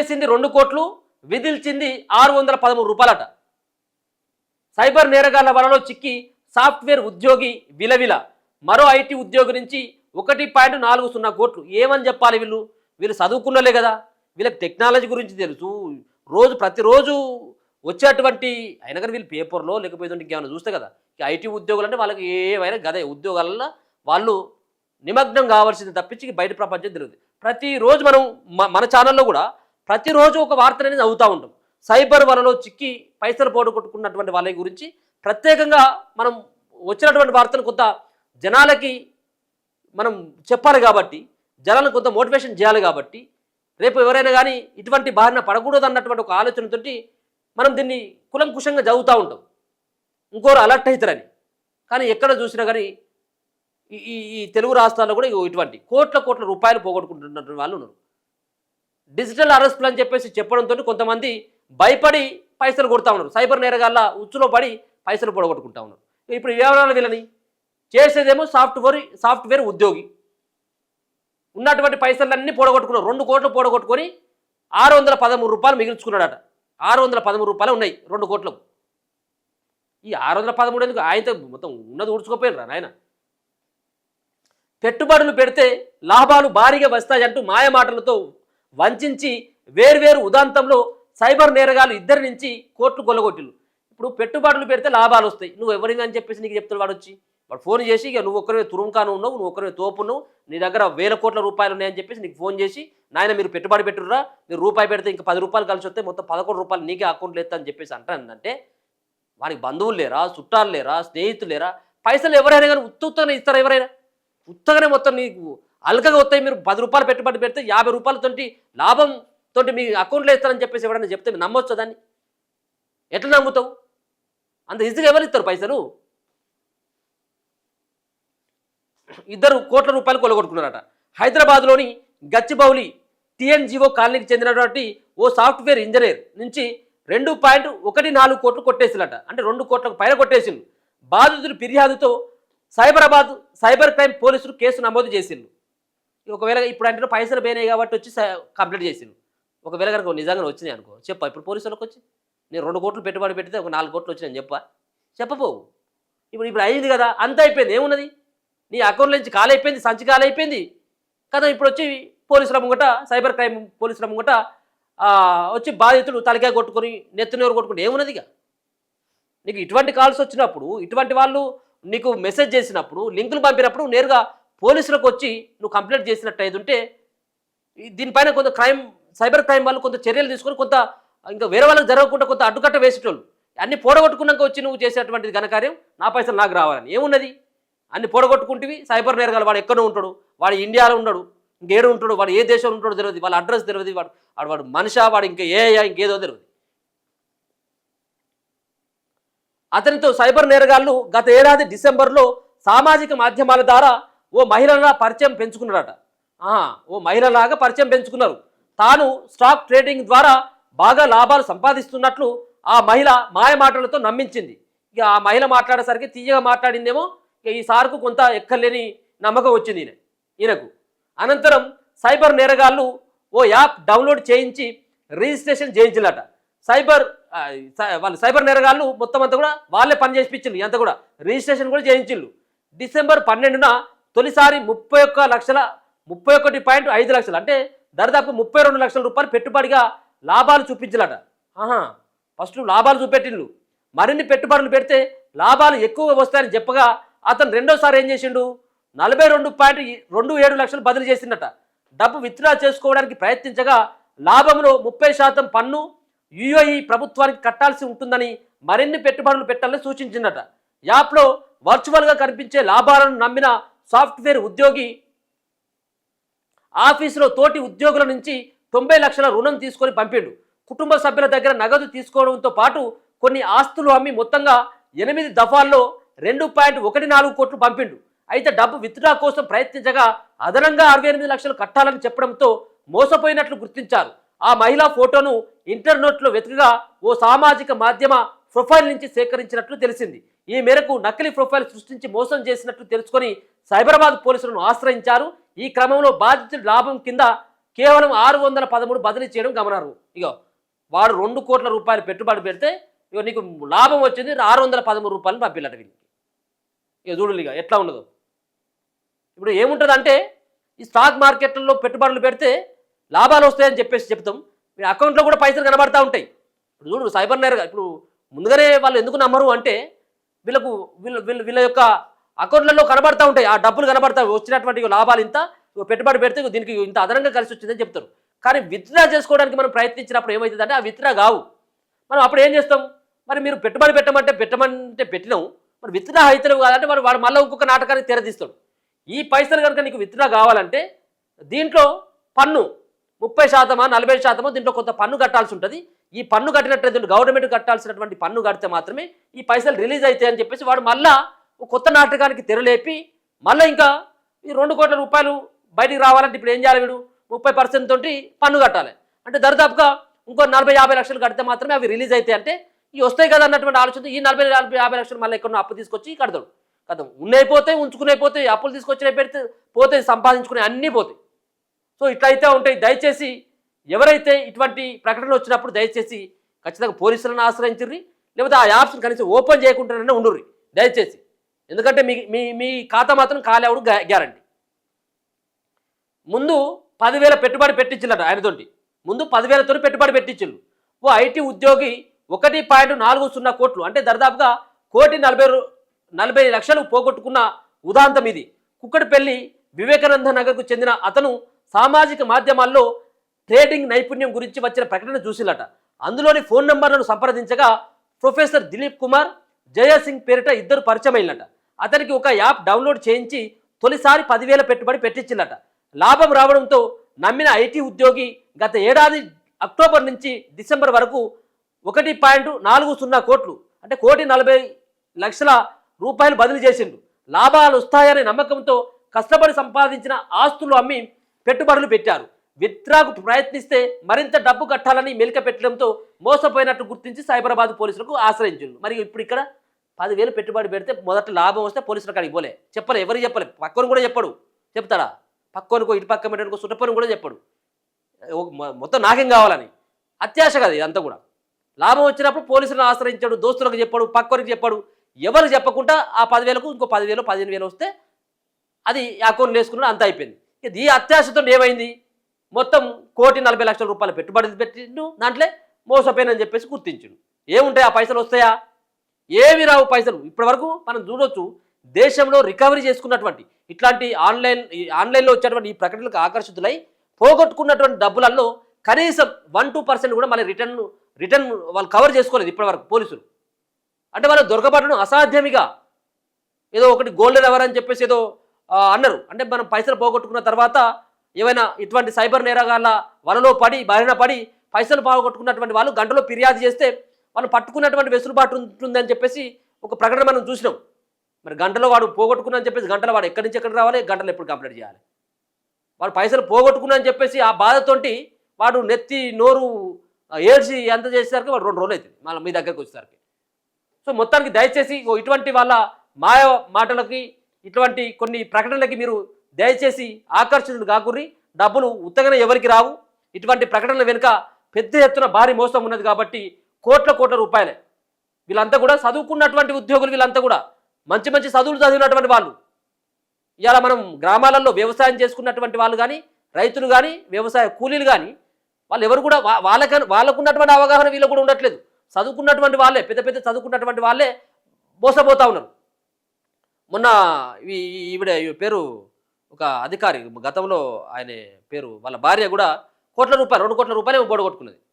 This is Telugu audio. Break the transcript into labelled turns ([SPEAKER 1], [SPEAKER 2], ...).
[SPEAKER 1] కొట్టేసింది 2 కోట్లు, విధిల్చింది 613 రూపాయలట. సైబర్ నేరగాళ్ల వలలో చిక్కి సాఫ్ట్వేర్ ఉద్యోగి విలవిల. మరో ఐటీ ఉద్యోగి నుంచి 1.40 కోట్లు. ఏమని చెప్పాలి? వీళ్ళు చదువుకున్నలే కదా, వీళ్ళకి టెక్నాలజీ గురించి తెలుసు. ప్రతిరోజు వచ్చేటువంటి అయినా కానీ వీళ్ళు పేపర్లో లేకపోతే ఇంకేమైనా చూస్తే కదా. ఐటీ ఉద్యోగులు అంటే వాళ్ళకి ఏమైనా గదే ఉద్యోగాలలో వాళ్ళు నిమగ్నం కావాల్సింది తప్పించి బయట ప్రపంచం తెలియదు. ప్రతిరోజు మనం మన ఛానల్లో కూడా ప్రతిరోజు ఒక వార్త అనేది చదువుతూ ఉంటాం. సైబర్ వలలో చిక్కి పైసలు పోగొట్టుకున్నటువంటి వాళ్ళ గురించి ప్రత్యేకంగా మనం వచ్చినటువంటి వార్తను కొంత జనాలకి మనం చెప్పాలి కాబట్టి, జనాలను కొంత మోటివేషన్ చేయాలి కాబట్టి, రేపు ఎవరైనా కానీ ఇటువంటి బారిన పడకూడదు అన్నటువంటి ఒక ఆలోచనతోటి మనం దీన్ని కులంకుశంగా చదువుతూ ఉంటాం, ఇంకోరు అలర్ట్ అవుతారని. కానీ ఎక్కడ చూసినా కానీ ఈ తెలుగు రాష్ట్రాల్లో కూడా ఇటువంటి కోట్ల రూపాయలు పోగొట్టుకుంటున్న వాళ్ళు ఉన్నారు. డిజిటల్ అరెస్టులు అని చెప్పేసి చెప్పడంతో కొంతమంది భయపడి పైసలు కొడతా ఉన్నారు. సైబర్ నేరగాళ్ళ ఉచ్చులో పడి పైసలు పొడగొట్టుకుంటా ఉన్నారు. ఇప్పుడు ఏమన్నా వీళ్ళని చేసేదేమో సాఫ్ట్వేర్ ఉద్యోగి ఉన్నటువంటి పైసలన్నీ పొడగొట్టుకున్నారు. 2 కోట్లు పొడగొట్టుకొని 613 రూపాయలు మిగిల్చుకున్నాడట. 613 రూపాయలు ఉన్నాయి 2 కోట్లకు. ఈ 613 ఎందుకు? ఆయనతో మొత్తం ఉన్నది ఊడ్చుకోపోయినరా నాయన. పెట్టుబడులు పెడితే లాభాలు భారీగా వస్తాయంటూ మాయమాటలతో వంచి వేర్వేరు ఉదాంతంలో సైబర్ నేరగాలు ఇద్దరి నుంచి కోట్లు కొల్లగొట్టిలు. ఇప్పుడు పెట్టుబడులు పెడితే లాభాలు వస్తాయి, నువ్వు ఎవరిని అని చెప్పేసి నీకు చెప్తాడు వాడు వచ్చి. వాడు ఫోన్ చేసి ఇక నువ్వు ఒక్కరివే తురుంకాను ఉన్నావు, నువ్వు ఒక్కరివే తోపున్నావు, నీ దగ్గర 1000 కోట్ల రూపాయలు ఉన్నాయని చెప్పేసి నీకు ఫోన్ చేసి, నాయన మీరు పెట్టుబడి పెట్టుర్రా, మీరు రూపాయి పెడితే ఇంకా 10 రూపాయలు కలిసి వస్తే మొత్తం 11 రూపాయలు నీకే అకౌంట్లో ఎత్తా అని చెప్పేసి అంటానంటే వానికి బంధువులు లేరా, చుట్టాలు లేరా, స్నేహితులు లేరా? పైసలు ఎవరైనా కానీ ఉత్తగానే ఇస్తారా? ఎవరైనా ఉత్తగానే మొత్తం నీకు అల్కగా వస్తాయి. మీరు 10 రూపాయలు పెట్టుబడి పెడితే 50 రూపాయలతోటి లాభంతో మీ అకౌంట్లో ఇస్తారని చెప్పేసి ఎవరైనా చెప్తే మీరు నమ్మొచ్చా? దాన్ని ఎట్లా నమ్ముతావు? అంత ఈజీగా ఎవరు ఇస్తారు పైసలు? 2 కోట్ల రూపాయలు కొల్లగొట్టుకున్నారట. హైదరాబాద్లోని గచ్చిబౌలి టీఎన్జిఓ కాలనీకి చెందినటువంటి ఓ సాఫ్ట్వేర్ ఇంజనీర్ నుంచి 2.14 కోట్లు కొట్టేసినట. అంటే 2 కోట్లకు పైన కొట్టేసిండు. బాధితుల ఫిర్యాదుతో సైబర్ క్రైమ్ పోలీసులు కేసు నమోదు చేసిండు. ఒకవేళ ఇప్పుడు అంటే పైసలు పోయినాయి కాబట్టి వచ్చి కంప్లీట్ చేసిండు. ఒకవేళ కనుక నిజంగా వచ్చినాయి అనుకో చెప్పా, ఇప్పుడు పోలీసులకు వచ్చి నేను 2 కోట్లు పెట్టుబడి పెడితే ఒక 4 కోట్లు వచ్చినాయని చెప్పపోవు. ఇప్పుడు అయింది కదా, అంత అయిపోయింది. ఏమున్నది? నీ అకౌంట్ నుంచి కాల్ అయిపోయింది, సంచి కాల్ అయిపోయింది కదా. ఇప్పుడు వచ్చి పోలీసుల ముంగట, సైబర్ క్రైమ్ పోలీసుల ముంగట వచ్చి బాధితులు తలకాయ కొట్టుకొని నెత్తినోరు కొట్టుకుంటే ఏమున్నదిగా? నీకు ఇటువంటి కాల్స్ వచ్చినప్పుడు, ఇటువంటి వాళ్ళు నీకు మెసేజ్ చేసినప్పుడు, లింకులు పంపినప్పుడు నేరుగా పోలీసులకు వచ్చి నువ్వు కంప్లైంట్ చేసినట్టు అయితే ఉంటే దీనిపైన కొంత సైబర్ క్రైమ్ వాళ్ళు కొంత చర్యలు తీసుకొని కొంత ఇంకా వేరే వాళ్ళకి జరగకుండా కొంత అడ్డుకట్ట వేసేటోళ్ళు. అన్ని పోడగొట్టుకున్నాక వచ్చి నువ్వు చేసేటువంటిది ఘనకార్యం, నా పైసలు నాకు రావాలని ఏమున్నది? అన్ని పోడగొట్టుకుంటేవి. సైబర్ నేరగాలు వాడు ఎక్కడో ఉంటాడు, వాడు ఇండియాలో ఉన్నాడు, ఇంకేడు ఉంటాడు, వాడు ఏ దేశంలో ఉంటాడో తెలియదు, వాళ్ళ అడ్రస్ తెలియదు, వాడు మనిషా, వాడు ఇంకేదో తెలియదు. అతనితో సైబర్ నేరగాళ్ళు గత ఏడాది డిసెంబర్లో సామాజిక మాధ్యమాల ద్వారా ఓ మహిళలా పరిచయం పెంచుకున్నాడట. ఓ మహిళలాగా పరిచయం పెంచుకున్నారు. తాను స్టాక్ ట్రేడింగ్ ద్వారా బాగా లాభాలు సంపాదిస్తున్నట్లు ఆ మహిళ మాయమాటలతో నమ్మించింది. ఇక ఆ మహిళ మాట్లాడేసరికి తీయగా మాట్లాడిందేమో, ఇక ఈ సార్కు కొంత ఎక్కలేని నమ్మకం వచ్చింది ఈయనకు. అనంతరం సైబర్ నేరగాళ్ళు ఓ యాప్ డౌన్లోడ్ చేయించి రిజిస్ట్రేషన్ చేయించాలట. సైబర్ నేరగాళ్ళు మొత్తం అంతా కూడా వాళ్ళే పని చేయించిండు, అంతా కూడా రిజిస్ట్రేషన్ కూడా చేయించిండు. డిసెంబర్ 12న తొలిసారి 31.5 లక్షలు అంటే దాదాపు 32 లక్షల రూపాయలు పెట్టుబడిగా లాభాలు చూపించాలట. ఫస్ట్ లాభాలు చూపెట్టిండు, మరిన్ని పెట్టుబడులు పెడితే లాభాలు ఎక్కువ వస్తాయని చెప్పగా అతను రెండోసారి ఏం చేసిండు, 42.27 లక్షలు బదిలీ చేసిందట. డబ్బు విత్డ్రా చేసుకోవడానికి ప్రయత్నించగా లాభంలో 30% పన్ను యుఏఈ ప్రభుత్వానికి కట్టాల్సి ఉంటుందని మరిన్ని పెట్టుబడులు పెట్టాలని సూచించిందట. యాప్లో వర్చువల్గా కనిపించే లాభాలను నమ్మిన సాఫ్ట్వేర్ ఉద్యోగి ఆఫీసులో తోటి ఉద్యోగుల నుంచి 90 లక్షల రుణం తీసుకొని పంపిండు. కుటుంబ సభ్యుల దగ్గర నగదు తీసుకోవడంతో పాటు కొన్ని ఆస్తులు అమ్మి మొత్తంగా 8 దఫాల్లో 2.14 కోట్లు పంపిండు. అయితే డబ్బు విత్డ్రా కోసం ప్రయత్నించగా అదనంగా 68 లక్షలు కట్టాలని చెప్పడంతో మోసపోయినట్లు గుర్తించారు. ఆ మహిళా ఫోటోను ఇంటర్నెట్లో వెతకగా ఓ సామాజిక మాధ్యమ ప్రొఫైల్ నుంచి సేకరించినట్లు తెలిసింది. ఈ మేరకు నకిలీ ప్రొఫైల్ సృష్టించి మోసం చేసినట్లు తెలుసుకొని సైబరాబాద్ పోలీసులను ఆశ్రయించారు. ఈ క్రమంలో బాధితుడి లాభం కేవలం 613 బదిలీ చేయడం గమనార్హం. ఇగో వాడు 2 కోట్ల రూపాయలు పెట్టుబడి పెడితే ఇగో నీకు లాభం వచ్చింది 613 రూపాయలు పంపిల్లట వీళ్ళకి. ఇక చూడు ఇక ఎట్లా ఉండదు. ఇప్పుడు ఏముంటుందంటే ఈ స్టాక్ మార్కెట్లలో పెట్టుబడులు పెడితే లాభాలు వస్తాయని చెప్పేసి చెప్తాం, మీ అకౌంట్లో కూడా పైసలు కనబడతా ఉంటాయి. ఇప్పుడు చూడు సైబర్ నేరగా ఇప్పుడు ముందుగానే వాళ్ళు ఎందుకు నమ్మరు అంటే వీళ్ళకు వీళ్ళ యొక్క అకౌంట్లలో కనబడతా ఉంటాయి, ఆ డబ్బులు కనబడతాయి, వచ్చినటువంటి లాభాలు ఇంత పెట్టుబడి పెడితే దీనికి ఇంత అదనంగా కలిసి వచ్చిందని చెప్తారు. కానీ విత్డ్రా చేసుకోవడానికి మనం ప్రయత్నించినప్పుడు ఏమవుతుందంటే ఆ విత్డ్రా కావు. మనం అప్పుడు ఏం చేస్తాం, మరి మీరు పెట్టుబడి పెట్టమంటే పెట్టినాం, మరి విత్డ్రా అవుతలేవు కాదంటే మరి వాడు మళ్ళీ ఇంకొక నాటకానికి తెరదీస్తాడు. ఈ పైసలు కనుక నీకు విత్డ్రా కావాలంటే దీంట్లో పన్ను 30% 40% దీంట్లో కొంత పన్ను కట్టాల్సి ఉంటుంది. ఈ పన్ను కట్టినట్టు గవర్నమెంట్ కట్టాల్సినటువంటి పన్ను కడితే మాత్రమే ఈ పైసలు రిలీజ్ అవుతాయి అని చెప్పేసి వాడు మళ్ళా కొత్త నాటకానికి తెరలేపి మళ్ళీ ఇంకా ఈ 2 కోట్ల రూపాయలు బయటికి రావాలంటే ఇప్పుడు ఏం చేయాలి, వీడు 30% తోటి పన్ను కట్టాలి. అంటే దరిదాపుగా ఇంకో 40-50 లక్షలు కడితే మాత్రమే అవి రిలీజ్ అవుతాయి. అంటే ఇవి వస్తాయి కదా అన్నటువంటి ఆలోచన ఈ 40-50 లక్షలు మళ్ళీ ఎక్కడో అప్పు తీసుకొచ్చి కడతాడు కదా. ఉన్నైపోతాయి, ఉంచుకునేపోతాయి, అప్పులు తీసుకొచ్చిన పెడితే పోతాయి, సంపాదించుకునే అన్నీ పోతాయి. సో ఇట్లయితే ఉంటాయి. దయచేసి ఎవరైతే ఇటువంటి ప్రకటనలు వచ్చినప్పుడు దయచేసి ఖచ్చితంగా పోలీసులను ఆశ్రయించుర్రి, లేకపోతే ఆ యాప్స్ని కనీసం ఓపెన్ చేయకుండానే ఉండుర్రి దయచేసి. ఎందుకంటే మీ మీ ఖాతా మాత్రం కాలేవుడు గ్యారంటీ. ముందు 10,000 పెట్టుబడి పెట్టించిల్లట ఆయనతోటి, ముందు 10,000తో పెట్టుబడి పెట్టించిల్లు. ఓ ఐటీ ఉద్యోగి 1.40 కోట్లు అంటే దరిదాపుగా 1,40 లక్షలు పోగొట్టుకున్న ఉదాంతం ఇది. కుక్కటిపల్లి వివేకానంద నగర్కు చెందిన అతను సామాజిక మాధ్యమాల్లో ట్రేడింగ్ నైపుణ్యం గురించి వచ్చిన ప్రకటన చూసిల్లట. అందులోని ఫోన్ నెంబర్లను సంప్రదించగా ప్రొఫెసర్ దిలీప్ కుమార్ జయసింగ్ పేరిట ఇద్దరు పరిచయమైనట. అతనికి ఒక యాప్ డౌన్లోడ్ చేయించి తొలిసారి 10,000 పెట్టుబడి పెట్టించిల్లట. లాభం రావడంతో నమ్మిన ఐటీ ఉద్యోగి గత ఏడాది అక్టోబర్ నుంచి డిసెంబర్ వరకు 1.40 కోట్లు అంటే 1,40 లక్షల రూపాయలు బదిలీ చేసిండు. లాభాలు వస్తాయనే నమ్మకంతో కష్టపడి సంపాదించిన ఆస్తులు అమ్మి పెట్టుబడులు పెట్టారు. విత్డ్రాకు ప్రయత్నిస్తే మరింత డబ్బు కట్టాలని మెలిక పెట్టడంతో మోసపోయినట్టు గుర్తించి సైబరాబాద్ పోలీసులకు ఆశ్రయించారు. మరి ఇప్పుడు ఇక్కడ 10,000 పెట్టుబడి పెడితే మొదట లాభం వస్తే పోలీసుల కాడికి పోలే, చెప్పలే, ఎవరికి చెప్పలే, పక్కను కూడా చెప్పడు. చెప్తాడా? పక్కనుకో ఇటు పక్క పెట్టనుకో సుట్టపని కూడా చెప్పడు. మొత్తం నాకేం కావాలని అత్యాశ కదా ఇదంతా కూడా. లాభం వచ్చినప్పుడు పోలీసులను ఆశ్రయించాడు, దోస్తులకు చెప్పాడు, పక్కనికి చెప్పాడు, ఎవరు చెప్పకుండా ఆ 10,000కు ఇంకో 10,000 15,000 వస్తే అది అకౌంట్ వేసుకున్నాడు, అంత అయిపోయింది. ఈ అత్యాశతో ఏమైంది, మొత్తం 1,40 లక్షల రూపాయలు పెట్టుబడి పెట్టిండు, దాంట్లో మోసపోయినని చెప్పేసి గుర్తించిండు. ఏముంటాయి ఆ పైసలు వస్తాయా? ఏమి రావు పైసలు. ఇప్పటి వరకు మనం చూడొచ్చు దేశంలో రికవరీ చేసుకున్నటువంటి ఇట్లాంటి ఆన్లైన్లో వచ్చేటువంటి ఈ ప్రకటనలకు ఆకర్షితులై పోగొట్టుకున్నటువంటి డబ్బులలో కనీసం 1-2% కూడా మళ్ళీ రిటర్న్ వాళ్ళు కవర్ చేసుకోలేదు ఇప్పటి వరకు పోలీసులు. అంటే వాళ్ళు దొరకబడడం అసాధ్యమిగా. ఏదో ఒకటి గోల్డెన్ అవర్ అని చెప్పేసి ఏదో అన్నారు. అంటే మనం పైసలు పోగొట్టుకున్న తర్వాత ఏమైనా ఇటువంటి సైబర్ నేరగాళ్ళ వలలో పడి బారిన పడి పైసలు పోగొట్టుకున్నటువంటి వాళ్ళు గంటలో ఫిర్యాదు చేస్తే వాళ్ళు పట్టుకున్నటువంటి వెసులుబాటు ఉంటుందని చెప్పేసి ఒక ప్రకటన మనం చూసినాం. మరి గంటలో వాడు పోగొట్టుకున్నా అని చెప్పేసి గంటలో వాడు ఎక్కడి నుంచి ఎక్కడ రావాలి, గంటలో ఎప్పుడు కంప్లీట్ చేయాలి? వాడు పైసలు పోగొట్టుకున్నా అని చెప్పేసి ఆ బాధతోటి వాడు నెత్తి నోరు ఏడ్చి ఎంత చేసేసరికి వాడు 2 రోజులు అవుతుంది మళ్ళీ మీ దగ్గరకు వచ్చేసరికి. సో మొత్తానికి దయచేసి ఇటువంటి వాళ్ళ మాయ మాటలకి ఇటువంటి కొన్ని ప్రకటనలకి మీరు దయచేసి ఆకర్షితులు కాకుర్రి. డబ్బులు ఉత్తగానే ఎవరికి రావు. ఇటువంటి ప్రకటనల వెనుక పెద్ద ఎత్తున భారీ మోసం ఉన్నది కాబట్టి కోట్ల రూపాయలే. వీళ్ళంతా కూడా చదువుకున్నటువంటి ఉద్యోగులు, వీళ్ళంతా కూడా మంచి చదువులు చదివినటువంటి వాళ్ళు. ఇవాళ మనం గ్రామాలలో వ్యవసాయం చేసుకున్నటువంటి వాళ్ళు కానీ, రైతులు కానీ, వ్యవసాయ కూలీలు కానీ వాళ్ళు ఎవరు కూడా వాళ్ళకున్నటువంటి అవగాహన వీళ్ళకు కూడా ఉండట్లేదు. చదువుకున్నటువంటి వాళ్ళే, పెద్ద చదువుకున్నటువంటి వాళ్ళే మోసపోతూ ఉన్నారు. మొన్న ఈవిడ పేరు ఒక అధికారి గతంలో ఆయన పేరు వాళ్ళ భార్య కూడా 1 కోట్ల రూపాయలు 2 కోట్ల రూపాయలు బోడగొట్టుకున్నది.